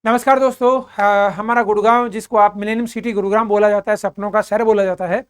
नमस्कार दोस्तों। हमारा गुड़गांव, जिसको आप मिलेनियम सिटी गुरुग्राम बोला जाता है, सपनों का शहर बोला जाता है,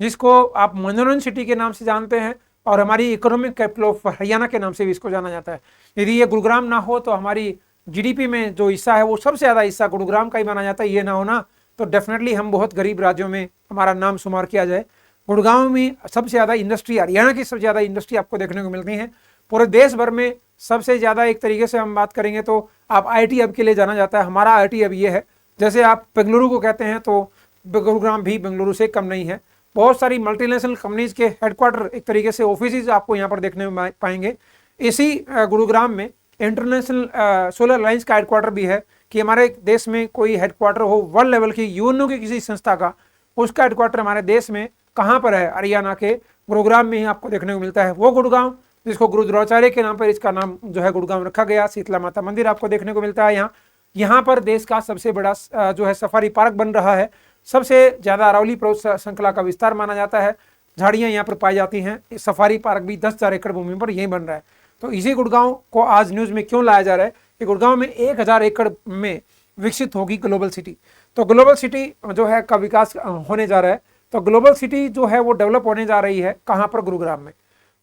जिसको आप मनोरंजन सिटी के नाम से जानते हैं और हमारी इकोनॉमिक कैपिटल ऑफ हरियाणा के नाम से भी इसको जाना जाता है। यदि ये गुरुग्राम ना हो तो हमारी जीडीपी में जो हिस्सा है वो सबसे ज़्यादा हिस्सा गुरुग्राम का ही माना जाता है। ये ना होना तो डेफिनेटली हम बहुत गरीब राज्यों में हमारा नाम शुमार किया जाए। गुड़गांव में सबसे ज़्यादा इंडस्ट्री, हरियाणा की सबसे ज़्यादा इंडस्ट्री आपको देखने को मिलती है। पूरे देश भर में सबसे ज़्यादा एक तरीके से हम बात करेंगे तो आप आईटी हब के लिए जाना जाता है। हमारा आईटी हब ये है, जैसे आप बेंगलुरु को कहते हैं तो गुरुग्राम भी बेंगलुरु से कम नहीं है। बहुत सारी मल्टीनेशनल कंपनीज के हेडक्वार्टर, एक तरीके से ऑफिस आपको यहाँ पर देखने में पाएंगे। इसी गुरुग्राम में इंटरनेशनल सोलर अलायंस का हेडक्वार्टर भी है कि हमारे देश में कोई हेडक्वार्टर हो वर्ल्ड लेवल की यूएनओ की किसी संस्था का, उसका हेडक्वार्टर हमारे देश में कहाँ पर है? हरियाणा के गुरुग्राम में ही आपको देखने को मिलता है। वो गुड़गांव जिसको गुरु द्रोणाचार्य के नाम पर इसका नाम जो है गुड़गांव रखा गया। शीतला माता मंदिर आपको देखने को मिलता है यहाँ पर देश का सबसे बड़ा जो है सफारी पार्क बन रहा है। सबसे ज़्यादा अरावली पर्वत श्रृंखला का विस्तार माना जाता है। झाड़ियाँ यहाँ पर पाई जाती हैं। सफारी पार्क भी 10,000 एकड़ भूमि पर यही बन रहा है। तो इसी गुड़गांव को आज न्यूज़ में क्यों लाया जा रहा है कि गुड़गांव में 1,000 एकड़ में विकसित होगी ग्लोबल सिटी। तो ग्लोबल सिटी जो है का विकास होने जा रहा है। तो ग्लोबल सिटी जो है वो डेवलप होने जा रही है कहाँ पर? गुरुग्राम में।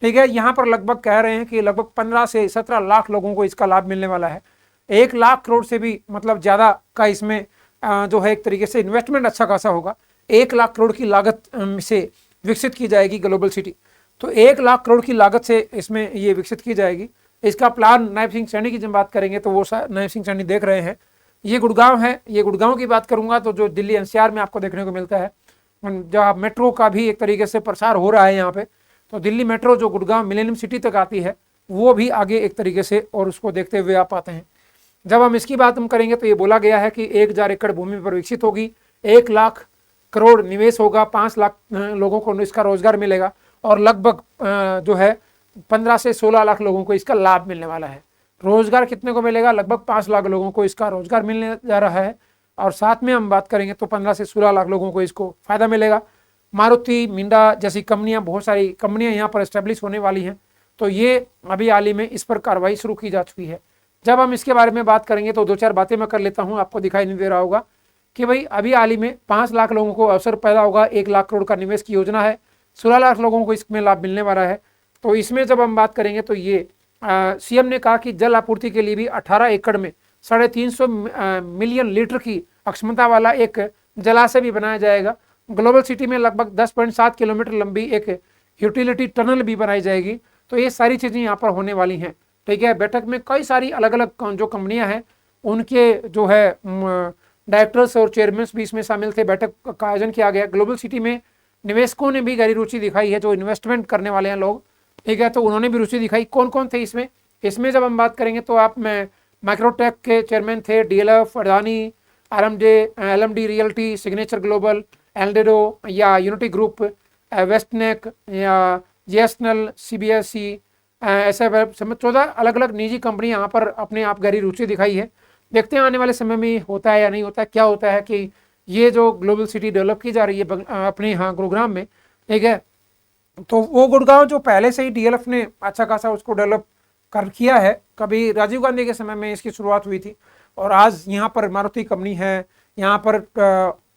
ठीक है, यहाँ पर लगभग कह रहे हैं कि लगभग 15 से 17 लाख लोगों को इसका लाभ मिलने वाला है। 1 लाख करोड़ से भी मतलब ज़्यादा का इसमें जो है एक तरीके से इन्वेस्टमेंट अच्छा खासा होगा। 1 लाख करोड़ की लागत से विकसित की जाएगी ग्लोबल सिटी। तो 1 लाख करोड़ की लागत से इसमें ये विकसित की जाएगी। इसका प्लान नायब सिंह सैनी की जब बात करेंगे तो वो नायब सिंह सैनी देख रहे हैं। ये गुड़गांव है। ये गुड़गांव की बात करूंगा तो जो दिल्ली एनसीआर में आपको देखने को मिलता है, जहाँ मेट्रो का भी एक तरीके से प्रसार हो रहा है यहाँ पे। तो दिल्ली मेट्रो जो गुड़गांव मिलेनियम सिटी तक आती है वो भी आगे एक तरीके से और उसको देखते हुए आप आते हैं। जब हम इसकी बात हम करेंगे तो ये बोला गया है कि 1,000 एकड़ भूमि पर विकसित होगी, 1 लाख करोड़ निवेश होगा, 5 लाख लोगों को इसका रोजगार मिलेगा और लगभग जो है 15 से 16 लाख लोगों को इसका लाभ मिलने वाला है। रोजगार कितने को मिलेगा? लगभग 5 लाख लोगों को इसका रोजगार मिलने जा रहा है। और साथ में हम बात करेंगे तो 15 से 16 लाख लोगों को इसको फायदा मिलेगा। मारुति, मिंडा जैसी कंपनियां, बहुत सारी कंपनियां यहाँ पर एस्टेब्लिश होने वाली हैं। तो ये अभी हाल ही में इस पर कार्रवाई शुरू की जा चुकी है। जब हम इसके बारे में बात करेंगे तो 2-4 बातें मैं कर लेता हूँ, आपको दिखाई नहीं दे रहा होगा कि भाई अभी हाल ही में 5 लाख लोगों को अवसर पैदा होगा। 1 लाख करोड़ का निवेश की योजना है, 16 लाख लोगों को इसमें लाभ मिलने वाला है। तो इसमें जब हम बात करेंगे तो ये सीएम ने कहा कि जल आपूर्ति के लिए भी 18 एकड़ में 350 मिलियन लीटर की क्षमता वाला एक जलाशय भी बनाया जाएगा। ग्लोबल सिटी में लगभग 10.7 किलोमीटर लंबी एक यूटिलिटी टनल भी बनाई जाएगी। तो ये सारी चीज़ें यहाँ पर होने वाली हैं। ठीक है, बैठक में कई सारी अलग अलग जो कंपनियां हैं उनके जो है डायरेक्टर्स और चेयरमैन भी इसमें शामिल थे। बैठक का आयोजन किया गया। ग्लोबल सिटी में निवेशकों ने भी गहरी रुचि दिखाई है, जो इन्वेस्टमेंट करने वाले हैं लोग। ठीक है, तो उन्होंने भी रुचि दिखाई। कौन कौन थे इसमें जब हम बात करेंगे तो आप में माइक्रोटेक के चेयरमैन थे, DLF, Adani, LMD realty, signature global, एल्डेडो या यूनिटी ग्रुप, वेस्टनेक या जीएसएनएल, सीबीएसई, ऐसे 14 अलग अलग निजी कंपनी यहाँ पर अपने आप गहरी रुचि दिखाई है। देखते हैं आने वाले समय में होता है या नहीं होता है। क्या होता है कि ये जो ग्लोबल सिटी डेवलप की जा रही है अपने यहाँ गुरुग्राम में, ठीक है, तो वो गुड़गांव जो पहले से ही डीएलएफ ने अच्छा खासा उसको डेवलप कर किया है। कभी राजीव गांधी के समय में इसकी शुरुआत हुई थी और आज यहाँ पर मारुति कंपनी है। यहाँ पर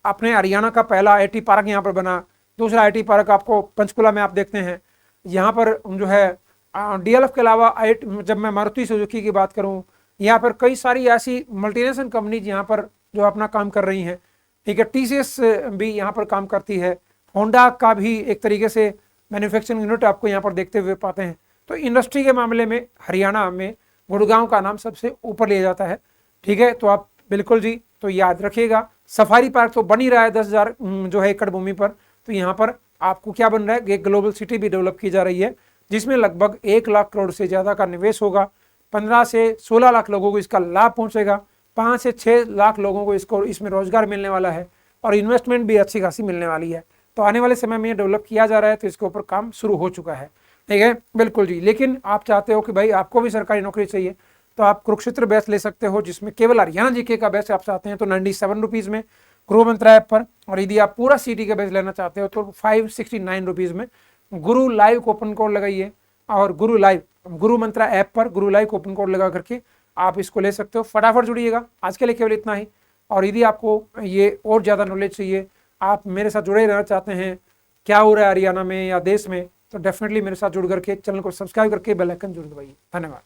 अपने हरियाणा का पहला आईटी पार्क यहाँ पर बना। दूसरा आईटी पार्क आपको पंचकुला में आप देखते हैं। यहाँ पर जो है डीएलएफ के अलावा जब मैं मारुति सुजुकी की बात करूँ, यहाँ पर कई सारी ऐसी मल्टीनेशनल कंपनीज यहाँ पर जो अपना काम कर रही हैं। ठीक है, टीसीएस भी यहाँ पर काम करती है। होंडा का भी एक तरीके से मैन्युफैक्चरिंग यूनिट आपको यहाँ पर देखते हुए पाते हैं। तो इंडस्ट्री के मामले में हरियाणा में गुड़गांव का नाम सबसे ऊपर लिया जाता है। ठीक है, तो आप बिल्कुल जी तो याद रखिएगा। सफारी पार्क तो बन ही रहा है 10,000 जो है एकड़ भूमि पर। तो यहाँ पर आपको क्या बन रहा है? एक ग्लोबल सिटी भी डेवलप की जा रही है, जिसमें लगभग 1 लाख करोड़ से ज़्यादा का निवेश होगा। 15 से 16 लाख लोगों को इसका लाभ पहुँचेगा। 5 से 6 लाख लोगों को इसमें रोजगार मिलने वाला है और इन्वेस्टमेंट भी अच्छी खासी मिलने वाली है। तो आने वाले समय में डेवलप किया जा रहा है, तो इसके ऊपर काम शुरू हो चुका है। ठीक है, बिल्कुल जी। लेकिन आप चाहते हो कि भाई आपको भी सरकारी नौकरी चाहिए तो आप कुरुक्षेत्र बैच ले सकते हो, जिसमें केवल हरियाणा जीके का बैच आप चाहते हैं तो 97 रुपीज़ में गुरु मंत्र ऐप पर। और यदि आप पूरा सिटी का बैच लेना चाहते हो तो 569 रुपीज़ में गुरु लाइव कूपन कोड लगाइए और गुरु मंत्र ऐप पर गुरु लाइव कूपन कोड लगा करके आप इसको ले सकते हो। फटाफट जुड़िएगा। आज के लिए केवल इतना ही। और यदि आपको ये और ज़्यादा नॉलेज चाहिए, आप मेरे साथ जुड़े रहना चाहते हैं क्या हो रहा है हरियाणा में या देश में, तो डेफिनेटली मेरे साथ जुड़ करके चैनल को सब्सक्राइब करके बेल आइकन जरूर दबाइए। धन्यवाद।